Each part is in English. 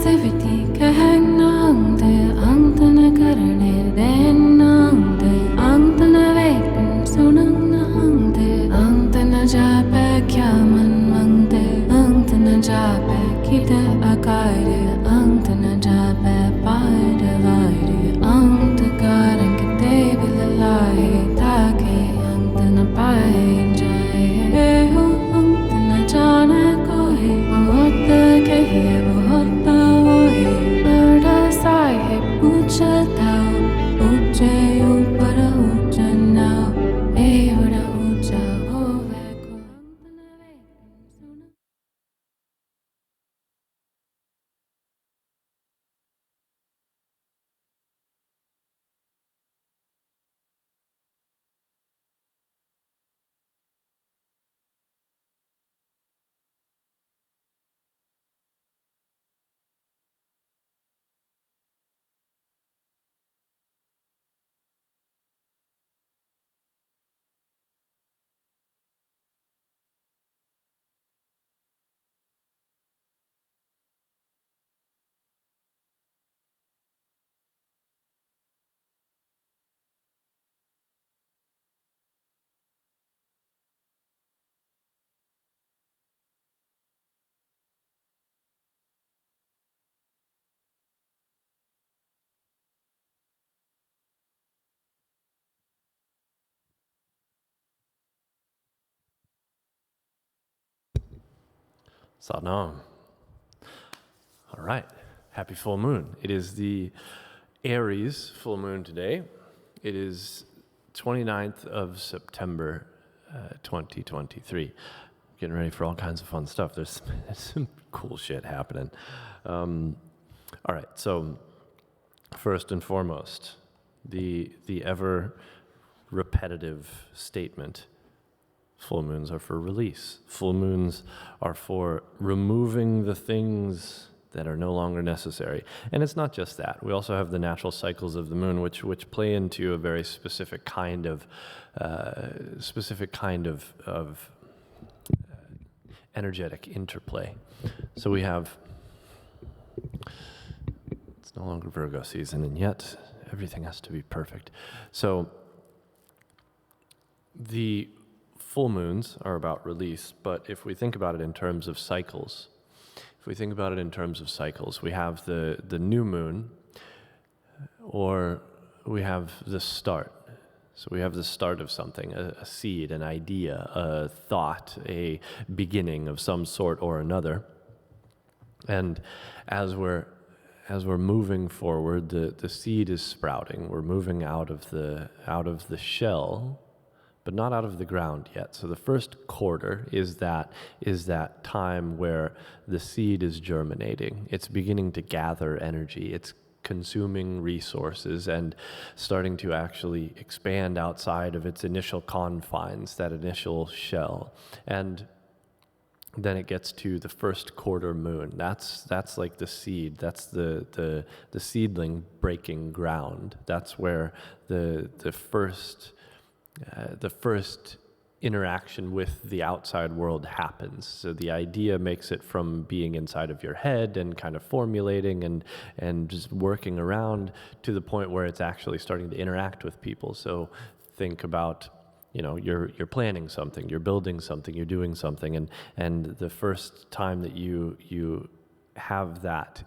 passivity kahangnaangde angtana karane dennaangde angtana veten sunangnaangde angtana jape kyaman mangde angtana jape kita akaire angtana jape paide vaire angta karan kite bilalai take angtana pain jaye eho angtana jana kohe bahut kahe bahut hoye bada sahe pucha tao uche upar ucha nao e bada ucha hove ko angtana veten suna. Salam. All right. Happy full moon. It is the Aries full moon today. It is 29th of September, 2023. Getting ready for all kinds of fun stuff. There's some cool shit happening. All right. So first and foremost, the ever repetitive statement: full moons are for release. Full moons are for removing the things that are no longer necessary. And it's not just that. We also have the natural cycles of the moon, which play into a very specific kind of energetic interplay. So we have, it's no longer Virgo season, and yet everything has to be perfect. So the full moons are about release, but if we think about it in terms of cycles, we have the new moon, or we have the start. So we have the start of something, a seed, an idea, a thought, a beginning of some sort or another. And as we're moving forward, the seed is sprouting. We're moving out of the shell, but not out of the ground yet. So the first quarter is that time where the seed is germinating. It's beginning to gather energy. It's consuming resources and starting to actually expand outside of its initial confines, that initial shell. And then it gets to the first quarter moon. That's like the seed. That's the seedling breaking ground. That's where the first interaction with the outside world happens. So the idea makes it from being inside of your head and kind of formulating and just working around to the point where it's actually starting to interact with people. So think about, you're planning something, you're building something, you're doing something, and the first time that you have that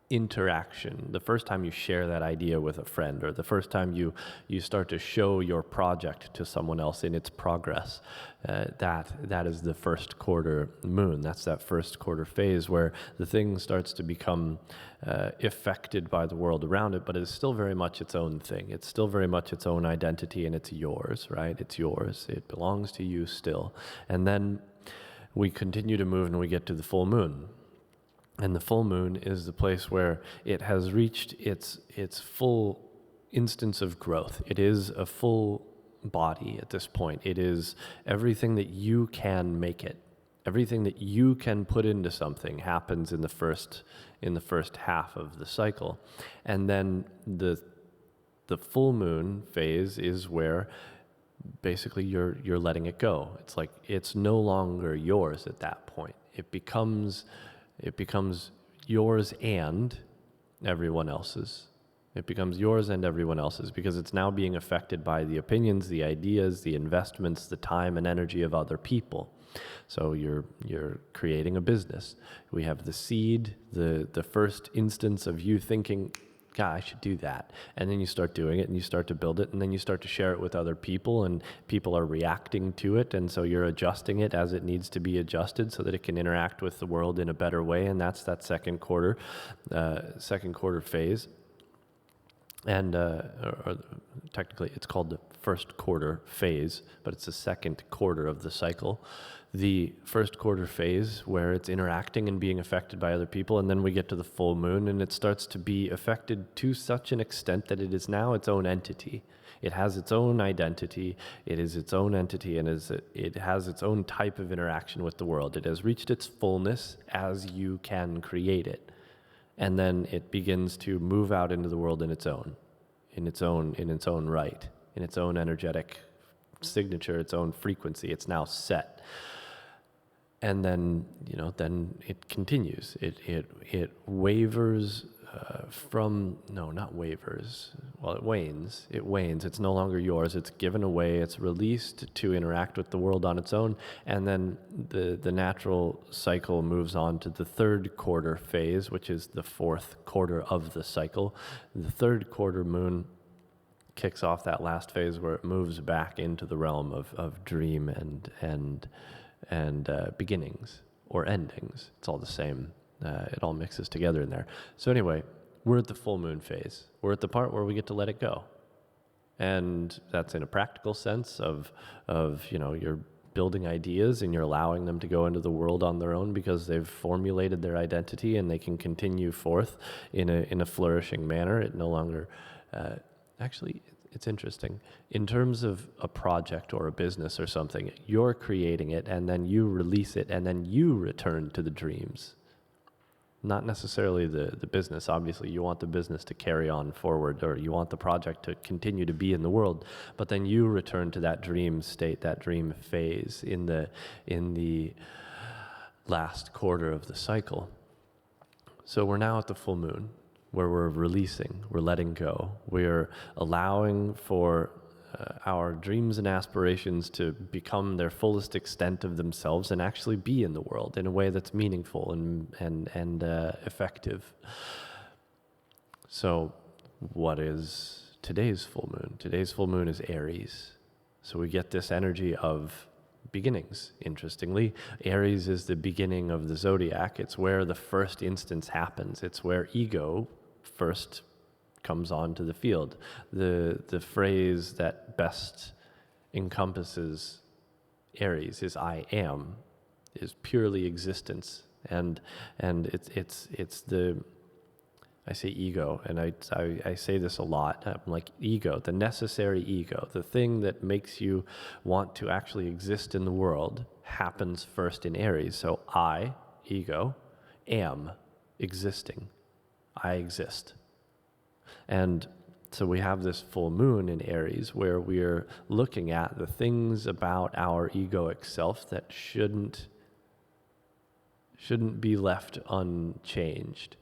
interaction, the first time you share that idea with a friend, or the first time you start to show your project to someone else in its progress, that is the first quarter moon. That's that first quarter phase where the thing starts to become affected by the world around it, but it's still very much its own thing. It's still very much its own identity, and it's yours, right? It's yours. It belongs to you still. And then we continue to move and we get to the full moon. And the full moon is the place where it has reached its full instance of growth. It is a full body at this point. It is everything that you can make it. Everything that you can put into something happens in the first half of the cycle. And then the full moon phase is where basically you're letting it go. It's like it's no longer yours at that point. It becomes yours and everyone else's. It becomes yours and everyone else's because it's now being affected by the opinions, the ideas, the investments, the time and energy of other people. So you're creating a business. We have the seed, the first instance of you thinking, God, I should do that. And then you start doing it and you start to build it and then you start to share it with other people and people are reacting to it. And so you're adjusting it as it needs to be adjusted so that it can interact with the world in a better way. And that's that second quarter phase. And or technically it's called the first quarter phase, but it's the second quarter of the cycle. The first quarter phase where it's interacting and being affected by other people, and then we get to the full moon and it starts to be affected to such an extent that it is now its own entity. It has its own identity, it is its own entity, and it has its own type of interaction with the world. It has reached its fullness as you can create it. And then it begins to move out into the world in its own right, in its own energetic signature, its own frequency. It's now set. And then, then it continues. It wavers not wavers. Well, it wanes. It wanes. It's no longer yours. It's given away. It's released to interact with the world on its own. And then the natural cycle moves on to the third quarter phase, which is the fourth quarter of the cycle. The third quarter moon kicks off that last phase where it moves back into the realm of dream and beginnings or endings. It's all the same. It all mixes together in there. So anyway, we're at the full moon phase. We're at the part where we get to let it go. And that's in a practical sense of you're building ideas and you're allowing them to go into the world on their own because they've formulated their identity and they can continue forth in a flourishing manner. It no longer actually, it's interesting. In terms of a project or a business or something, you're creating it and then you release it and then you return to the dreams. Not necessarily the business. Obviously, you want the business to carry on forward or you want the project to continue to be in the world, but then you return to that dream state, that dream phase in the last quarter of the cycle. So we're now at the full moon, where we're releasing, we're letting go, we're allowing for our dreams and aspirations to become their fullest extent of themselves and actually be in the world in a way that's meaningful and effective. So what is today's full moon? Today's full moon is Aries. So we get this energy of beginnings, interestingly. Aries is the beginning of the zodiac. It's where the first instance happens. It's where ego first comes onto the field. The phrase that best encompasses Aries is I am, is purely existence. And it's the, I say ego, and I say this a lot, I'm like ego, the necessary ego, the thing that makes you want to actually exist in the world happens first in Aries. So I, ego, am existing. I exist. And so we have this full moon in Aries where we're looking at the things about our egoic self that shouldn't be left unchanged.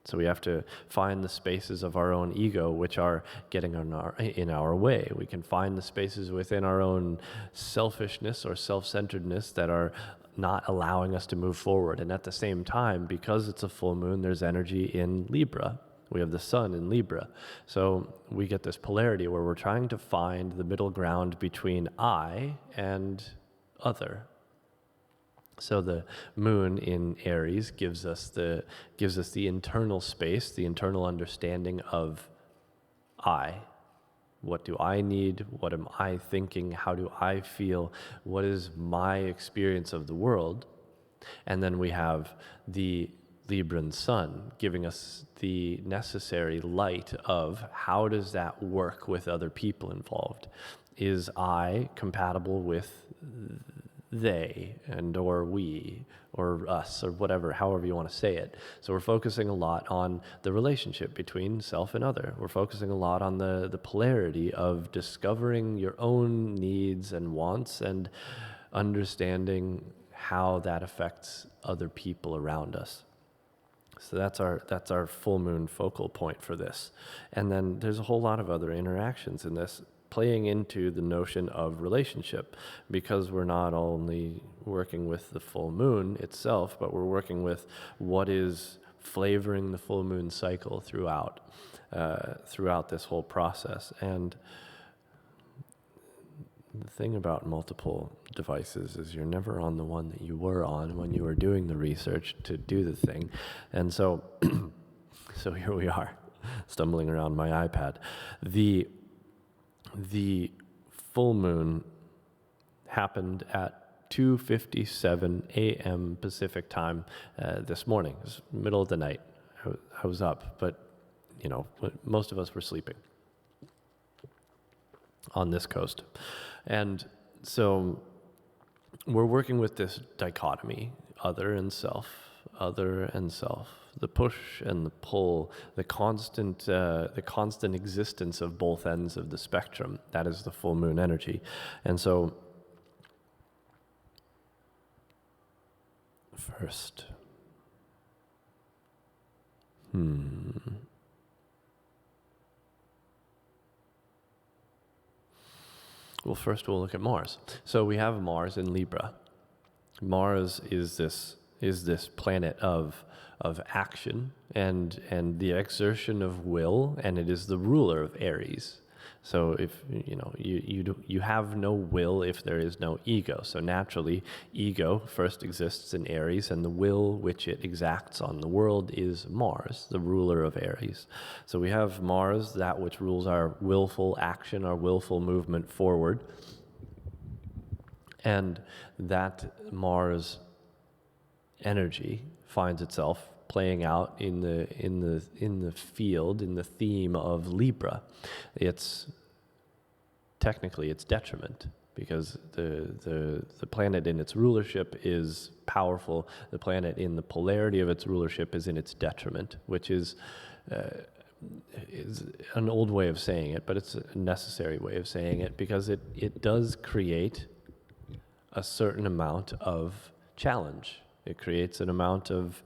So we have to find the spaces of our own ego which are getting in our way. We can find the spaces within our own selfishness or self-centeredness that are not allowing us to move forward. And at the same time, because it's a full moon, there's energy in Libra. We have the sun in Libra. So we get this polarity where we're trying to find the middle ground between I and other. So the moon in Aries gives us the internal space, the internal understanding of I. What do I need? What am I thinking? How do I feel? What is my experience of the world? And then we have the Libran sun giving us the necessary light of how does that work with other people involved? Is I compatible with they and or we or us or whatever, however you want to say it. So we're focusing a lot on the relationship between self and other. We're focusing a lot on the polarity of discovering your own needs and wants and understanding how that affects other people around us. So that's our full moon focal point for this. And then there's a whole lot of other interactions in this playing into the notion of relationship, because we're not only working with the full moon itself, but we're working with what is flavoring the full moon cycle throughout this whole process. And the thing about multiple devices is you're never on the one that you were on when you were doing the research to do the thing. And so, so here we are, stumbling around my iPad. The full moon happened at 2:57 a.m. Pacific time this morning. It was middle of the night. I was up, but most of us were sleeping on this coast. And so we're working with this dichotomy, other and self, the push and the pull, the constant existence of both ends of the spectrum. That is the full moon energy. And so first, well, first we'll look at Mars. So we have Mars in Libra. Mars is this planet of action and the exertion of will, and it is the ruler of Aries. So if you have no will if there is no ego. So naturally, ego first exists in Aries, and the will which it exacts on the world is Mars, the ruler of Aries. So we have Mars, that which rules our willful action, our willful movement forward, and that Mars energy finds itself playing out in the field, in the theme of Libra. It's technically its detriment, because the planet in its rulership is powerful. The planet in the polarity of its rulership is in its detriment, which is an old way of saying it, but it's a necessary way of saying it, because it does create a certain amount of challenge. It creates an amount of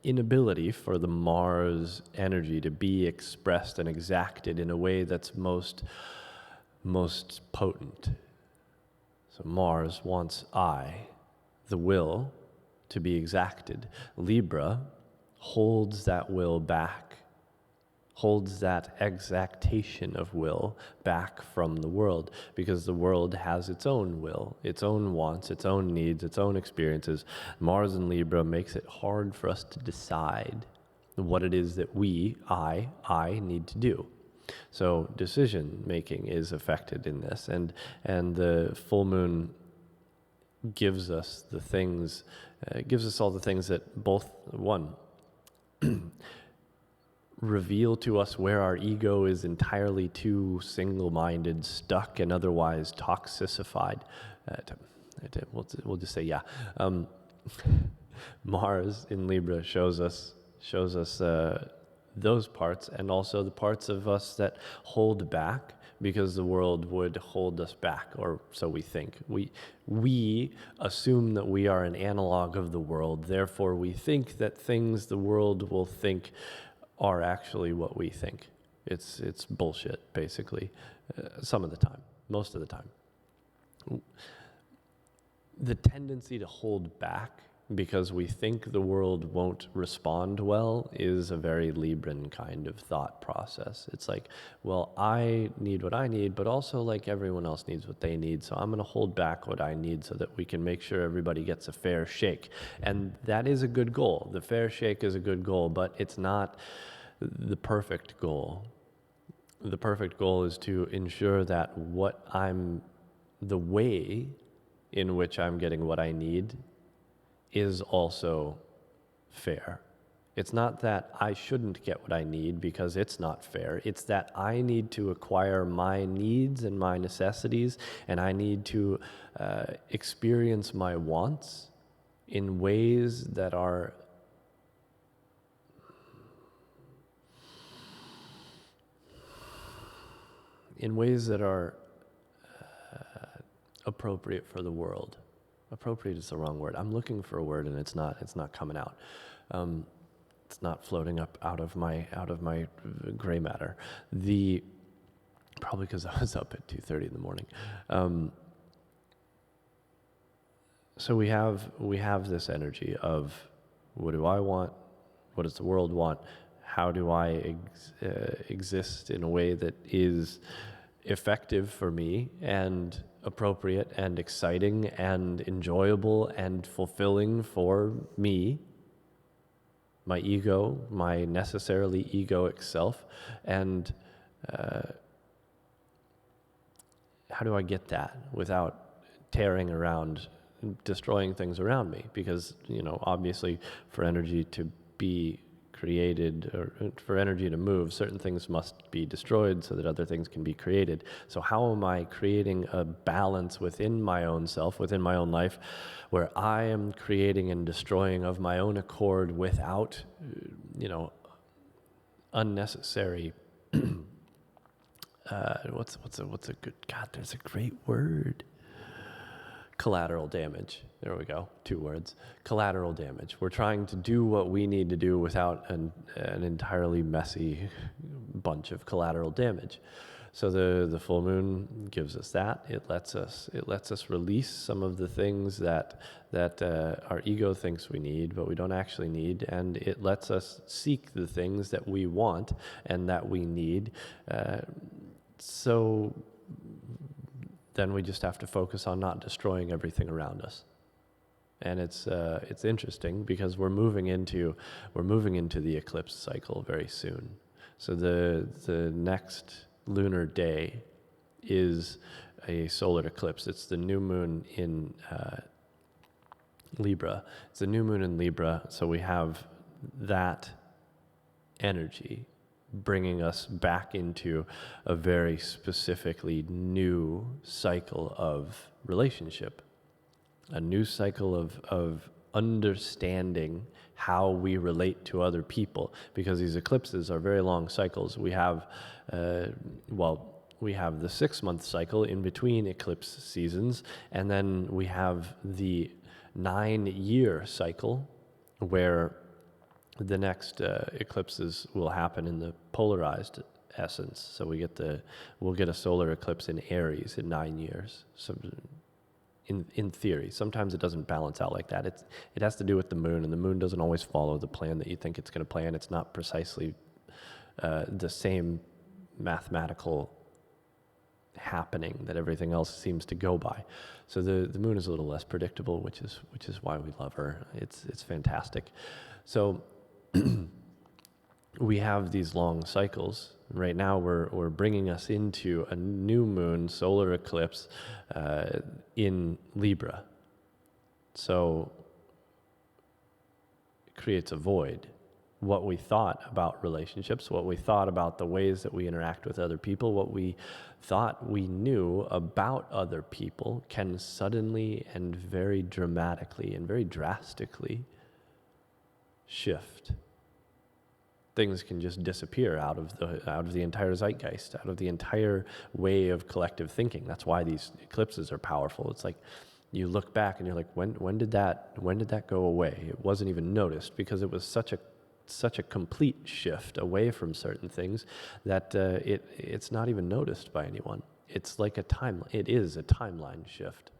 inability for the Mars energy to be expressed and exacted in a way that's most potent. So Mars wants the will, to be exacted. Libra holds that will back, holds that exactation of will back from the world, because the world has its own will, its own wants, its own needs, its own experiences. Mars in Libra makes it hard for us to decide what it is that I need to do. So decision making is affected in this, and the full moon gives us the things, gives us all the things that both, one, reveal to us where our ego is entirely too single-minded, stuck, and otherwise toxicified. We'll just say, yeah. Mars in Libra shows us those parts, and also the parts of us that hold back, because the world would hold us back, or so we think. We assume that we are an analog of the world, therefore we think that things the world will think are actually what we think. It's bullshit, basically, some of the time, most of the time. The tendency to hold back because we think the world won't respond well is a very Libran kind of thought process. It's like, well, I need what I need, but also like everyone else needs what they need, so I'm going to hold back what I need so that we can make sure everybody gets a fair shake. And that is a good goal. The fair shake is a good goal, but it's not the perfect goal. The perfect goal is to ensure that the way in which I'm getting what I need is also fair. It's not that I shouldn't get what I need because it's not fair. It's that I need to acquire my needs and my necessities, and I need to experience my wants in ways that are appropriate for the world. Appropriate is the wrong word. I'm looking for a word and it's not coming out. It's not floating up out of my gray matter. Probably because I was up at 2:30 in the morning. So we have this energy of, what do I want? What does the world want? How do I exist in a way that is effective for me and appropriate and exciting and enjoyable and fulfilling for me, my ego, my necessarily egoic self, and how do I get that without tearing around, destroying things around me? Because, obviously for energy to be created, or for energy to move, certain things must be destroyed so that other things can be created. So how am I creating a balance within my own self, within my own life, where I am creating and destroying of my own accord without, unnecessary what's a good, God, there's a great word. Collateral damage. There we go. 2 words. Collateral damage. We're trying to do what we need to do without an entirely messy bunch of collateral damage. So the full moon gives us that. It lets us release some of the things that our ego thinks we need, but we don't actually need, and it lets us seek the things that we want and that we need. So then we just have to focus on not destroying everything around us. And it's interesting because we're moving into the eclipse cycle very soon. So the next lunar day is a solar eclipse. It's the new moon in Libra. It's the new moon in Libra, so we have that energy bringing us back into a very specifically new cycle of relationship, a new cycle of understanding how we relate to other people, because these eclipses are very long cycles. We have, we have the 6-month cycle in between eclipse seasons, and then we have the 9-year cycle where the next eclipses will happen in the polarized essence. So we'll get a solar eclipse in Aries in 9 years. So in theory, sometimes it doesn't balance out like that. It has to do with the moon, and the moon doesn't always follow the plan that you think it's going to plan. It's not precisely the same mathematical happening that everything else seems to go by. So the moon is a little less predictable, which is why we love her. It's fantastic. So we have these long cycles. Right now we're bringing us into a new moon solar eclipse in Libra. So it creates a void. What we thought about relationships, what we thought about the ways that we interact with other people, what we thought we knew about other people can suddenly and very dramatically and very drastically shift. Things can just disappear out of the entire zeitgeist, out of the entire way of collective thinking. That's why these eclipses are powerful. It's like you look back and you're like, when did that go away? It wasn't even noticed because it was such a complete shift away from certain things that it's not even noticed by anyone. It's like it is a timeline shift.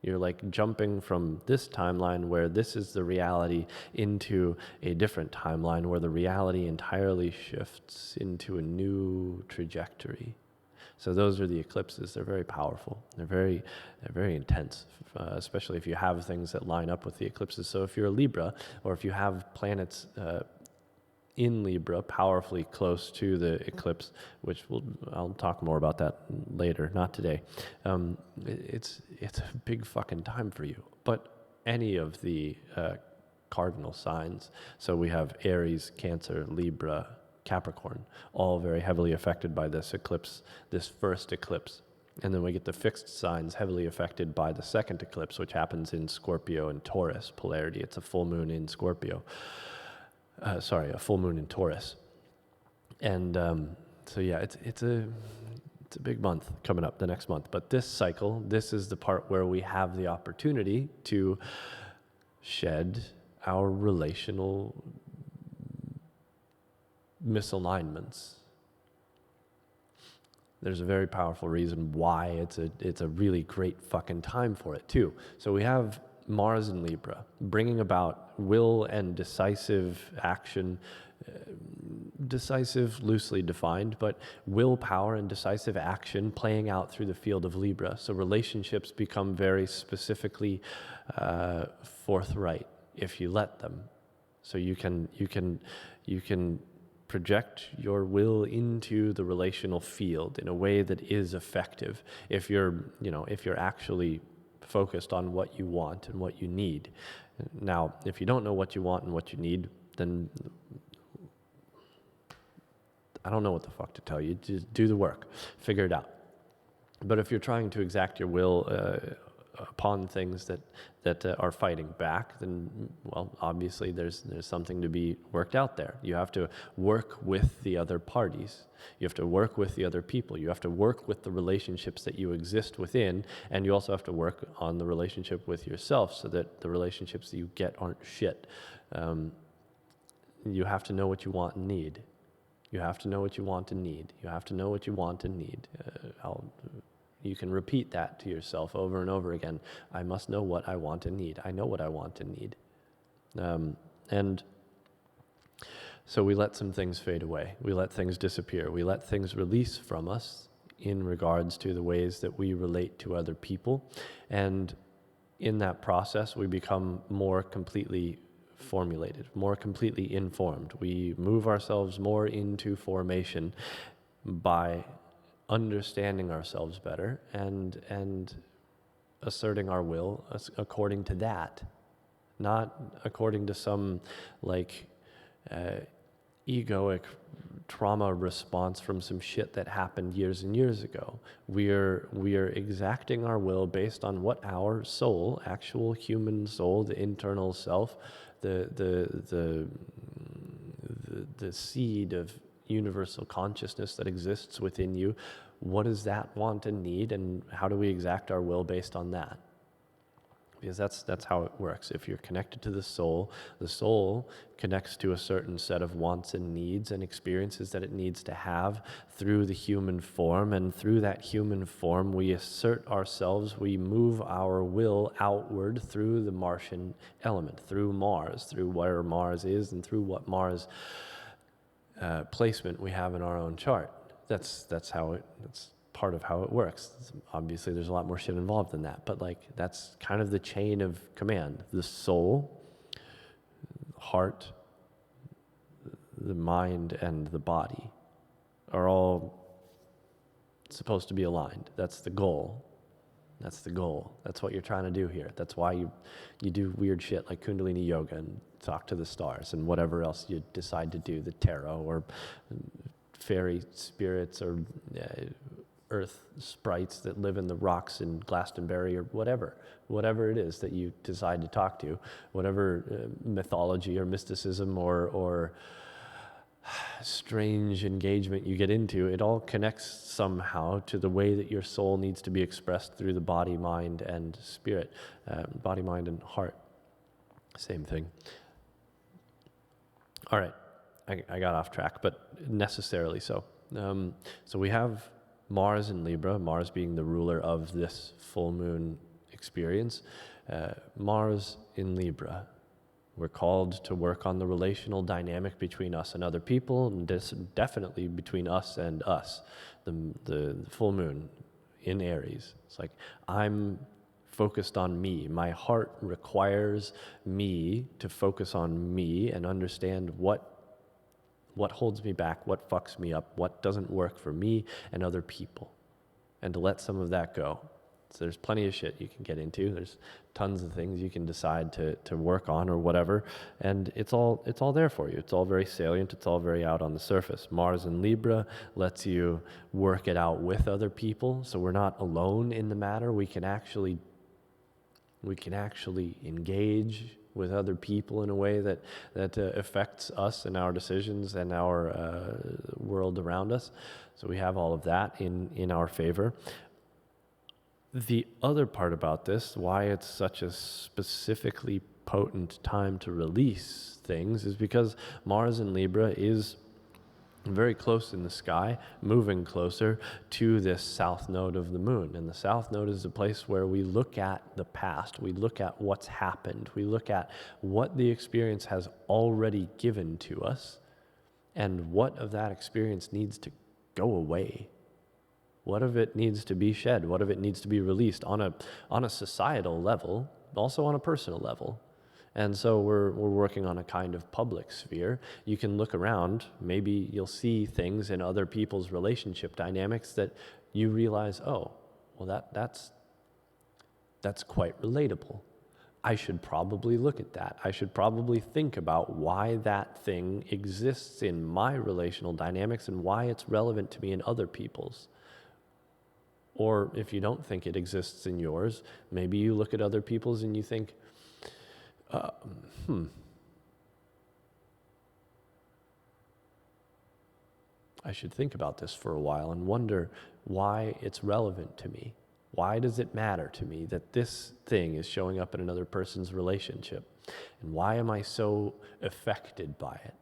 You're like jumping from this timeline where this is the reality into a different timeline where the reality entirely shifts into a new trajectory. So those are the eclipses. They're very powerful. They're very intense, especially if you have things that line up with the eclipses. So if you're a Libra, or if you have planets in Libra powerfully close to the eclipse, which I'll talk more about that later, not today. It's a big fucking time for you. But any of the cardinal signs, so we have Aries, Cancer, Libra, Capricorn, all very heavily affected by this eclipse, this first eclipse. And then we get the fixed signs heavily affected by the second eclipse, which happens in Scorpio and Taurus polarity. It's a full moon in Scorpio. A full moon in Taurus. And so yeah, it's It's a big month coming up the next month. But this cycle, this is the part where we have the opportunity to shed our relational misalignments. There's a very powerful reason why it's a really great fucking time for it too. So we have Mars in Libra, bringing about will and decisive action, decisive loosely defined, but willpower and decisive action playing out through the field of Libra. So relationships become very specifically forthright if you let them. So you can project your will into the relational field in a way that is effective if you're actually focused on what you want and what you need. Now, if you don't know what you want and what you need, then I don't know what the fuck to tell you. Just do the work, figure it out. But if you're trying to exact your will upon things that are fighting back, then, well, obviously there's something to be worked out there. You have to work with the other parties. You have to work with the other people. You have to work with the relationships that you exist within, and you also have to work on the relationship with yourself so that the relationships that you get aren't shit. You have to know what you want and need. You have to know what you want and need. You have to know what you want and need. You can repeat that to yourself over and over again. I must know what I want and need. I know what I want and need. And so we let some things fade away. We let things disappear. We let things release from us in regards to the ways that we relate to other people. And in that process, we become more completely formulated, more completely informed. We move ourselves more into formation by understanding ourselves better and asserting our will according to that, not according to some egoic trauma response from some shit that happened years and years ago. We are exacting our will based on what our soul, actual human soul, the internal self, the seed of universal consciousness that exists within you, what does that want and need, and how do we exact our will based on that? Because that's how it works. If you're connected to the soul connects to a certain set of wants and needs and experiences that it needs to have through the human form, and through that human form we assert ourselves, we move our will outward through the Martian element, through Mars, through where Mars is and through what Mars placement we have in our own chart. That's part of how it works. Obviously there's a lot more shit involved than that, but that's kind of the chain of command. The soul, heart, the mind, and the body are all supposed to be aligned. That's the goal. That's what you're trying to do here. That's why you do weird shit like Kundalini yoga and talk to the stars and whatever else you decide to do, the tarot or fairy spirits or earth sprites that live in the rocks in Glastonbury or whatever it is that you decide to talk to, whatever mythology or mysticism or strange engagement you get into, it all connects somehow to the way that your soul needs to be expressed through the body, mind, and spirit, body, mind, and heart. Same thing. All right, I got off track, but necessarily so. So we have Mars in Libra, Mars being the ruler of this full moon experience. Mars in Libra. We're called to work on the relational dynamic between us and other people, and definitely between us and us. The full moon in Aries. It's like, I'm focused on me. My heart requires me to focus on me and understand what holds me back, what fucks me up, what doesn't work for me and other people, and to let some of that go. So there's plenty of shit you can get into. There's tons of things you can decide to work on or whatever, and it's all there for you. It's all very salient. It's all very out on the surface. Mars in Libra lets you work it out with other people, so we're not alone in the matter. We can actually engage with other people in a way that affects us and our decisions and our world around us. So we have all of that in our favor. The other part about this, why it's such a specifically potent time to release things, is because Mars in Libra is very close in the sky, moving closer to this south node of the moon. And the south node is the place where we look at the past, we look at what's happened, we look at what the experience has already given to us, and what of that experience needs to go away. What of it needs to be shed? What of it needs to be released on a societal level, also on a personal level? And so we're working on a kind of public sphere. You can look around, maybe you'll see things in other people's relationship dynamics that you realize, oh, well that's quite relatable. I should probably look at that. I should probably think about why that thing exists in my relational dynamics and why it's relevant to me in other people's. Or if you don't think it exists in yours, maybe you look at other people's and you think, I should think about this for a while and wonder why it's relevant to me. Why does it matter to me that this thing is showing up in another person's relationship? And why am I so affected by it?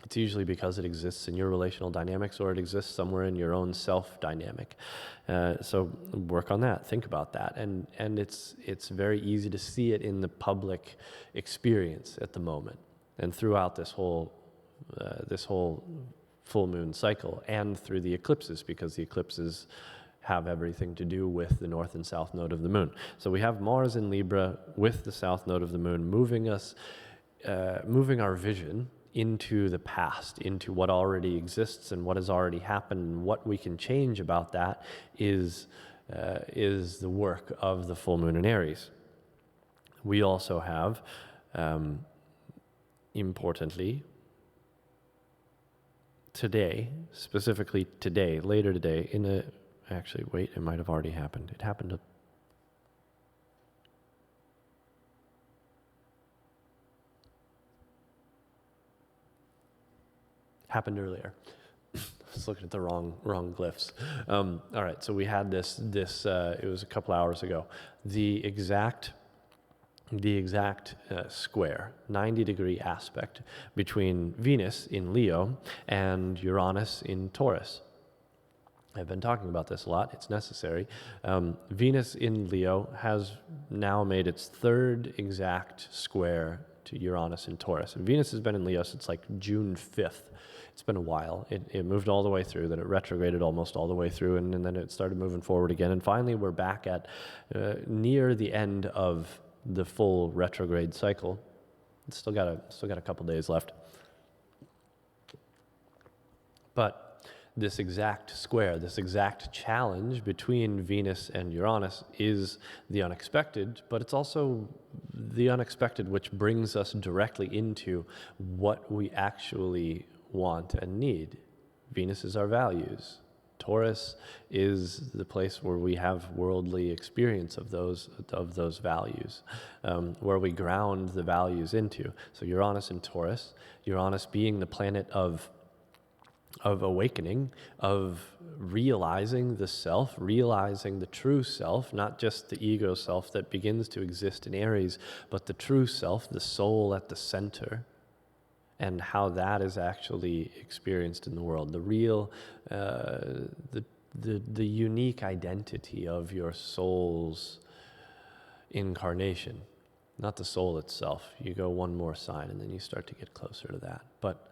It's usually because it exists in your relational dynamics or it exists somewhere in your own self dynamic. So work on that, think about that. And it's very easy to see it in the public experience at the moment and throughout this whole full moon cycle and through the eclipses, because the eclipses have everything to do with the north and south node of the moon. So we have Mars in Libra with the south node of the moon moving our vision into the past, into what already exists and what has already happened, and what we can change about that is the work of the full moon in Aries. We also have, importantly, today, specifically today, later today, actually, wait, it might have already happened. It happened earlier. I was looking at the wrong glyphs. All right, so we had this. It was a couple hours ago. The exact square, 90-degree aspect between Venus in Leo and Uranus in Taurus. I've been talking about this a lot. It's necessary. Venus in Leo has now made its third exact square to Uranus in Taurus. And Venus has been in Leo since like June 5th. It's been a while. It moved all the way through, then it retrograded almost all the way through, and then it started moving forward again. And finally, we're back at near the end of the full retrograde cycle. It's still got a couple days left. But this exact square, this exact challenge between Venus and Uranus is the unexpected, but it's also the unexpected which brings us directly into what we actually want and need. Venus is our values. Taurus is the place where we have worldly experience of those values, where we ground the values into. So Uranus and Taurus, Uranus being the planet of awakening, of realizing the self, realizing the true self, not just the ego self that begins to exist in Aries, but the true self, the soul at the center, and how that is actually experienced in the world. The real, the unique identity of your soul's incarnation, not the soul itself. You go one more sign and then you start to get closer to that. But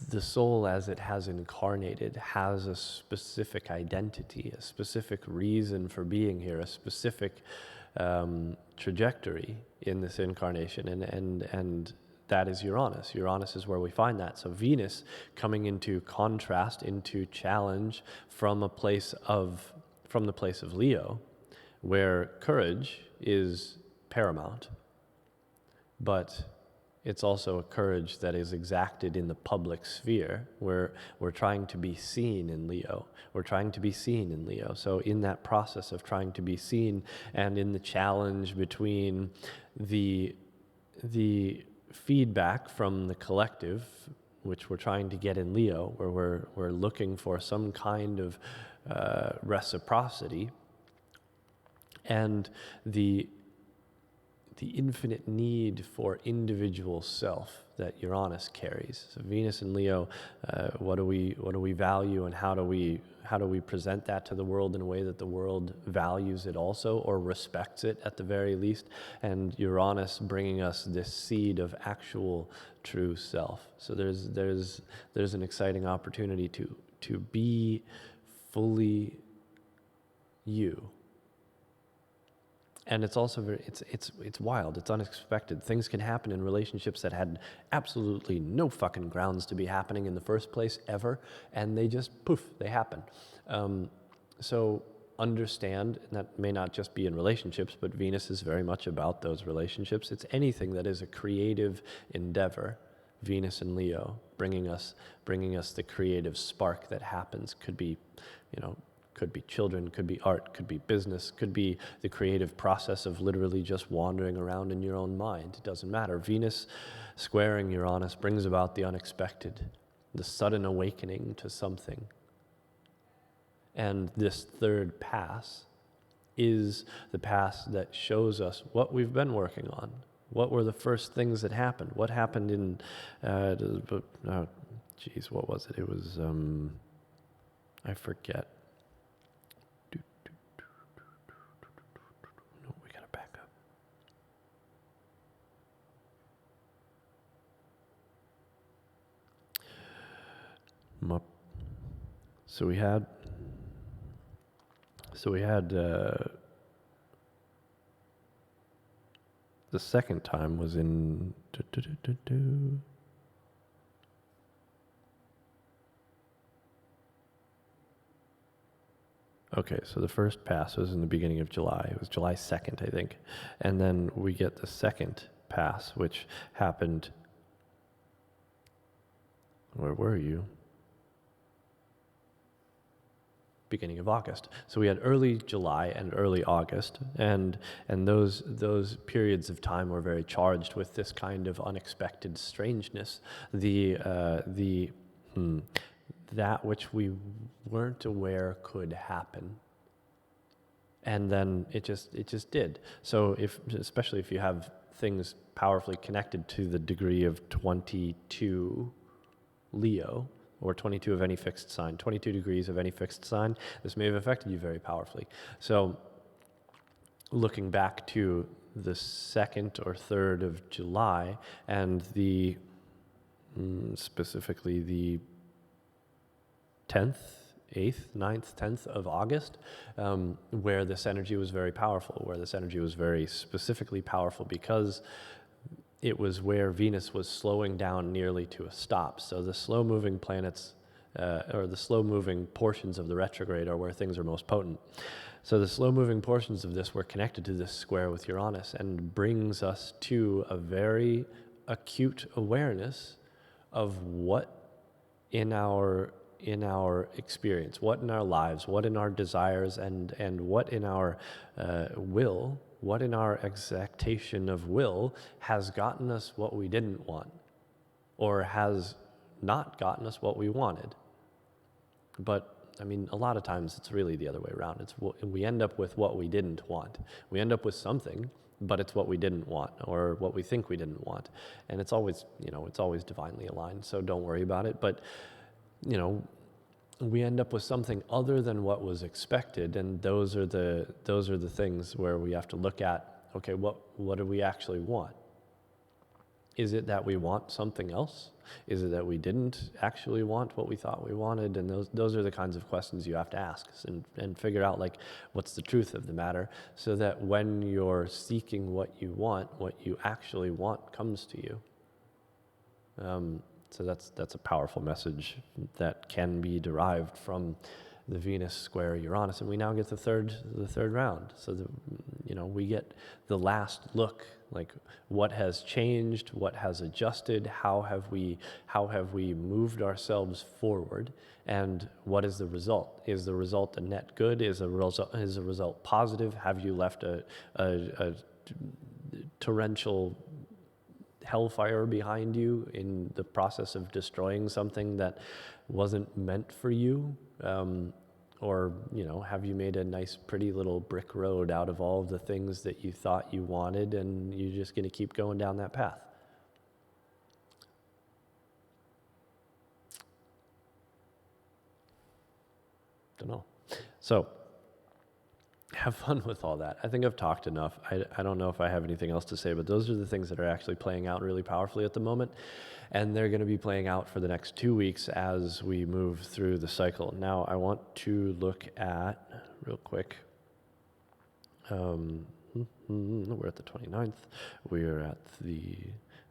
the soul as it has incarnated has a specific identity, a specific reason for being here, a specific trajectory in this incarnation, and that is Uranus. Uranus is where we find that. So Venus coming into contrast, into challenge from the place of Leo, where courage is paramount, but it's also a courage that is exacted in the public sphere, where we're trying to be seen in Leo. We're trying to be seen in Leo. So in that process of trying to be seen, and in the challenge between the the feedback from the collective, which we're trying to get in Leo, where we're looking for some kind of reciprocity, and the infinite need for individual self that Uranus carries. So Venus and Leo, what do we value, and how do we present that to the world in a way that the world values it also, or respects it at the very least? And Uranus bringing us this seed of actual true self. So there's an exciting opportunity to be fully you. And it's also it's wild. It's unexpected. Things can happen in relationships that had absolutely no fucking grounds to be happening in the first place ever, and they just poof, they happen. So understand, and that may not just be in relationships, but Venus is very much about those relationships. It's anything that is a creative endeavor. Venus and Leo bringing us the creative spark that happens. Could be, could be children, could be art, could be business, could be the creative process of literally just wandering around in your own mind. It doesn't matter. Venus squaring Uranus brings about the unexpected, the sudden awakening to something. And this third pass is the pass that shows us what we've been working on. What were the first things that happened? What happened in, what was it? It was, I forget. No, we gotta back up. So we had the second time was in Okay, so the first pass was in the beginning of July. It was July 2nd, I think. And then we get the second pass, which happened, where were you? Beginning of August. So we had early July and early August, and those periods of time were very charged with this kind of unexpected strangeness. That which we weren't aware could happen, and then it just did. So especially if you have things powerfully connected to the degree of 22 Leo, or 22 of any fixed sign, 22 degrees of any fixed sign, this may have affected you very powerfully. So looking back to the 2nd or 3rd of July, and specifically the 10th, 8th, 9th, 10th of August, where this energy was very powerful, where this energy was very specifically powerful because it was where Venus was slowing down nearly to a stop. So the slow-moving planets, or the slow-moving portions of the retrograde, are where things are most potent. So the slow-moving portions of this were connected to this square with Uranus, and brings us to a very acute awareness of what in our experience, what in our lives, what in our desires, and what in our will, what in our exactation of will has gotten us what we didn't want, or has not gotten us what we wanted. But I mean, a lot of times it's really the other way around. We end up with what we didn't want. We end up with something, but it's what we didn't want, or what we think we didn't want. And it's always, it's always divinely aligned, so don't worry about it. But we end up with something other than what was expected, and those are the things where we have to look at, okay, what do we actually want? Is it that we want something else? Is it that we didn't actually want what we thought we wanted? And those are the kinds of questions you have to ask, and figure out, like, what's the truth of the matter, so that when you're seeking what you want, what you actually want comes to you. So that's a powerful message that can be derived from the Venus square Uranus, and we now get the third round. So we get the last look, like what has changed, what has adjusted, how have we moved ourselves forward, and what is the result? Is the result a net good? Is the result positive? Have you left a torrential hellfire behind you in the process of destroying something that wasn't meant for you? Or, have you made a nice, pretty little brick road out of all of the things that you thought you wanted, and you're just going to keep going down that path? Don't know. So, have fun with all that. I think I've talked enough. I don't know if I have anything else to say, but those are the things that are actually playing out really powerfully at the moment. And they're going to be playing out for the next 2 weeks as we move through the cycle. Now, I want to look at, real quick, we're at the 29th. We're at the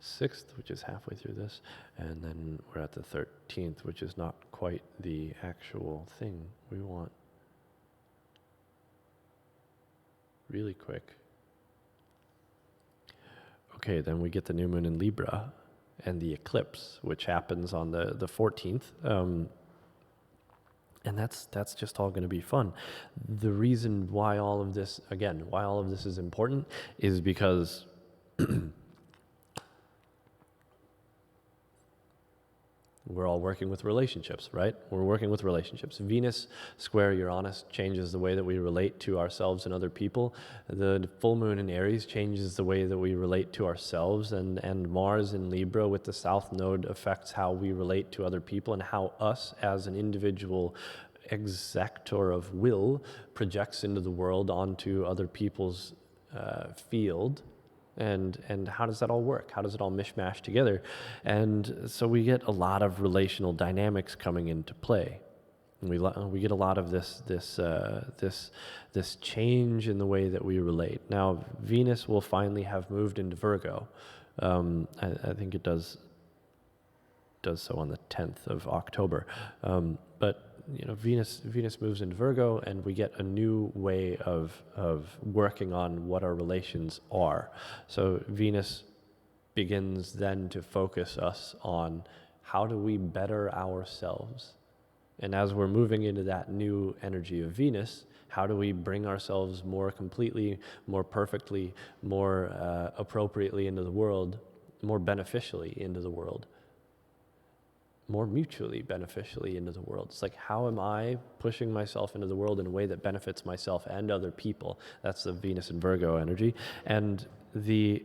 6th, which is halfway through this. And then we're at the 13th, which is not quite the actual thing we want. Really quick. Okay, then we get the new moon in Libra and the eclipse, which happens on the 14th. And that's just all going to be fun. The reason why all of this is important is because we're all working with relationships, right? We're working with relationships. Venus square Uranus changes the way that we relate to ourselves and other people. The full moon in Aries changes the way that we relate to ourselves, and Mars in Libra with the South Node affects how we relate to other people and how us as an individual exactor of will projects into the world onto other people's field. And how does that all work? How does it all mishmash together? And so we get a lot of relational dynamics coming into play. We get a lot of this change in the way that we relate. Now, Venus will finally have moved into Virgo. I think it does so on the 10th of October. But Venus moves into Virgo, and we get a new way of working on what our relations are. So Venus begins then to focus us on how do we better ourselves. And as we're moving into that new energy of Venus, how do we bring ourselves more completely, more perfectly, more appropriately into the world, more beneficially into the world? More mutually beneficially into the world. It's like, how am I pushing myself into the world in a way that benefits myself and other people? That's the Venus and Virgo energy. And the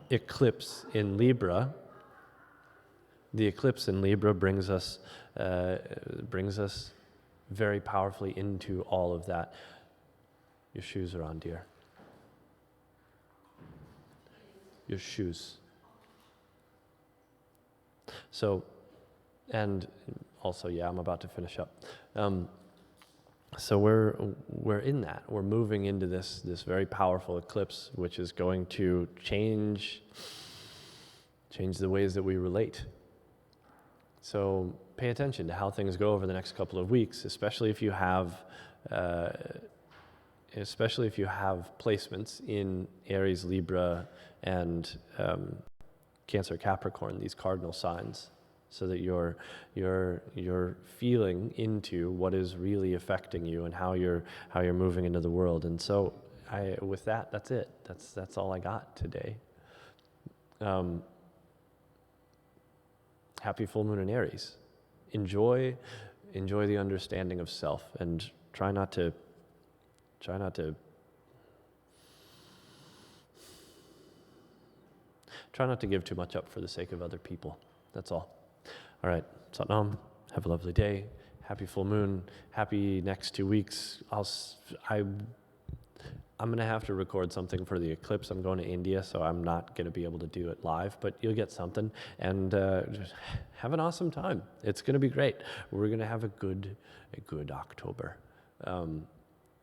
eclipse in Libra brings us very powerfully into all of that. Your shoes are on, dear. Your shoes. So, and also, I'm about to finish up. So we're in that. We're moving into this very powerful eclipse, which is going to change the ways that we relate. So pay attention to how things go over the next couple of weeks, especially if you have placements in Aries, Libra, and Cancer, Capricorn, these cardinal signs, so that you're feeling into what is really affecting you and how you're moving into the world. And so that's it. That's all I got today. Happy full moon in Aries. Enjoy the understanding of self, and try not to give too much up for the sake of other people. That's all. All right. Satnam. Have a lovely day. Happy full moon. Happy next 2 weeks. I'm going to have to record something for the eclipse. I'm going to India, so I'm not going to be able to do it live, but you'll get something. And just have an awesome time. It's going to be great. We're going to have a good October.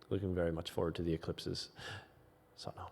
Looking very much forward to the eclipses. Satnam.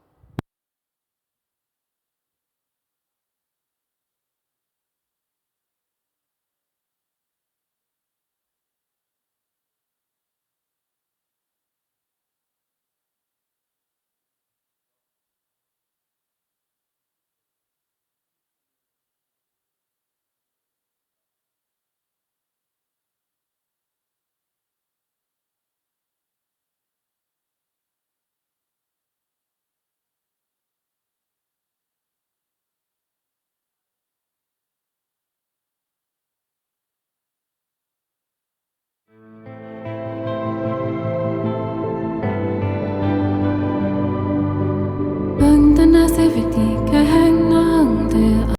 positivity.